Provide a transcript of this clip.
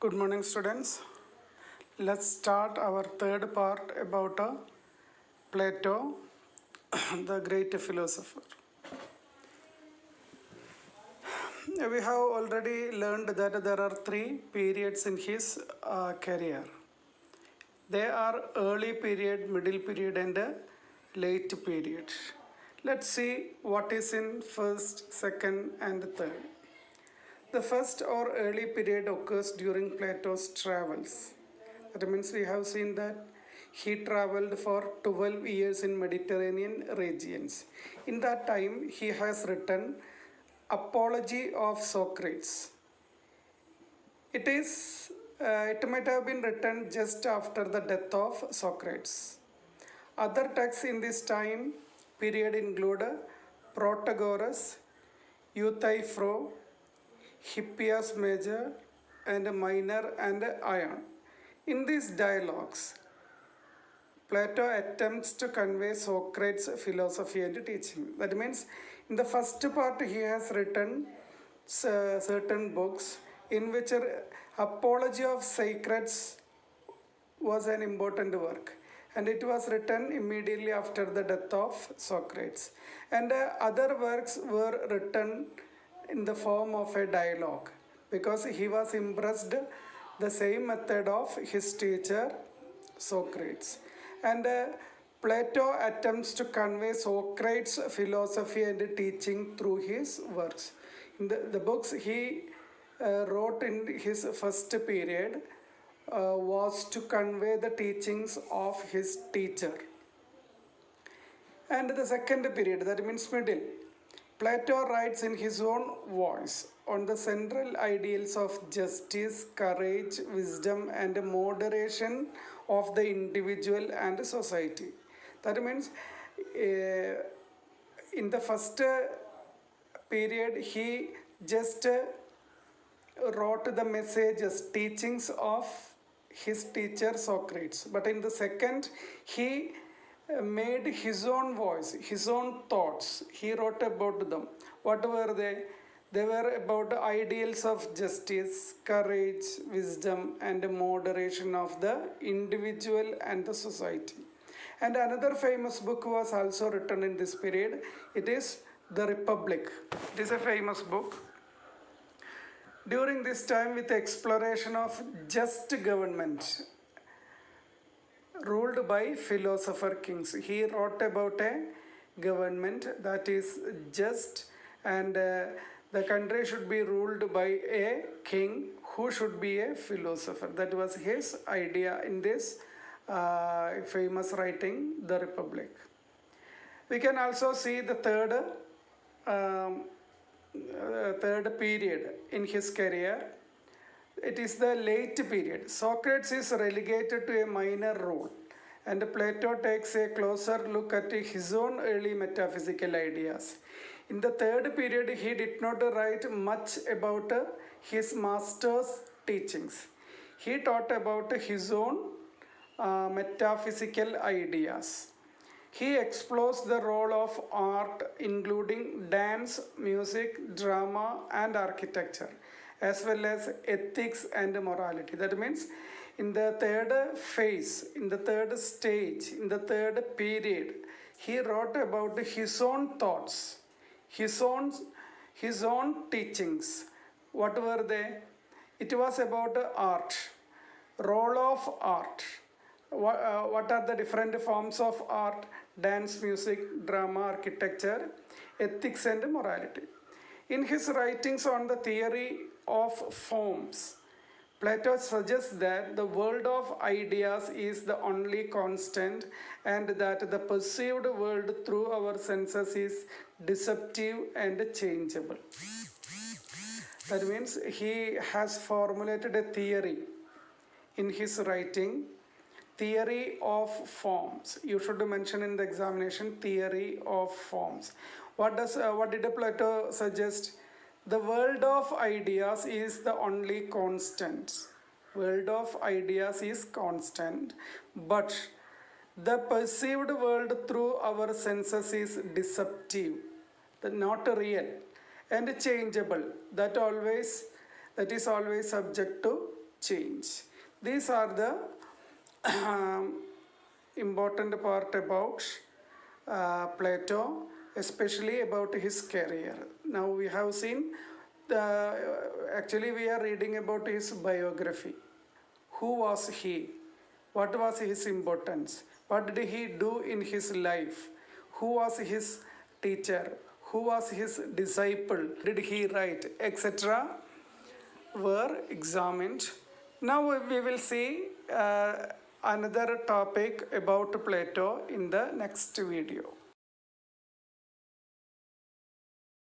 Good morning, students. Let's start our third part about Plato, the great philosopher. We have already learned that there are three periods in his career. They are early period, middle period, and late period. Let's see what is in first, second, and third. The first or early period occurs during Plato's travels. That means we have seen that he traveled for 12 years in Mediterranean regions. In that time, he has written Apology of Socrates. It might have been written just after the death of Socrates. Other texts in this time period include Protagoras, Euthyphro, Hippias Major, and Minor and Ion. In these dialogues, Plato attempts to convey Socrates' philosophy and teaching. That means, in the first part, he has written certain books in which Apology of Socrates was an important work, and it was written immediately after the death of Socrates. And other works were written in the form of a dialogue because he was impressed the same method of his teacher Socrates. And Plato attempts to convey Socrates' philosophy and teaching through his works. In the books he wrote in his first period was to convey the teachings of his teacher. And the second period, that means middle, Plato writes in his own voice on the central ideals of justice, courage, wisdom, and moderation of the individual and society. That means in the first period, he just wrote the messages, teachings of his teacher Socrates. But in the second, he made his own voice, his own thoughts. He wrote about them. What were they? They were about the ideals of justice, courage, wisdom, and moderation of the individual and the society. And another famous book was also written in this period. It is The Republic. It is a famous book. During this time, with the exploration of just government, ruled by philosopher kings. He wrote about a government that is just, and the country should be ruled by a king who should be a philosopher. That was his idea in this famous writing, The Republic. We can also see the third period in his career. It is the late period. Socrates is relegated to a minor role, and Plato takes a closer look at his own early metaphysical ideas. In the third period, he did not write much about his master's teachings. He taught about his own metaphysical ideas. He explores the role of art, including dance, music, drama, and architecture, as well as ethics and morality. That means in the third phase, in the third stage, in the third period, he wrote about his own thoughts, his own teachings. What were they? It was about art, role of art. What are the different forms of art? Dance, music, drama, architecture, ethics, and morality. In his writings on the theory of forms, Plato suggests that the world of ideas is the only constant and that the perceived world through our senses is deceptive and changeable. That means he has formulated a theory in his writing, theory of forms. You should mention in the examination theory of forms. What did Plato suggest? The world of ideas is the only constant. World of ideas is constant, but the perceived world through our senses is deceptive, not real, and changeable. That is always subject to change. These are the important part about Plato, especially about his career. Now we have seen actually we are reading about his biography. Who was he? What was his importance? What did he do in his life? Who was his teacher? Who was his disciple? Did he write, etc. were examined. Now we will see another topic about Plato in the next video.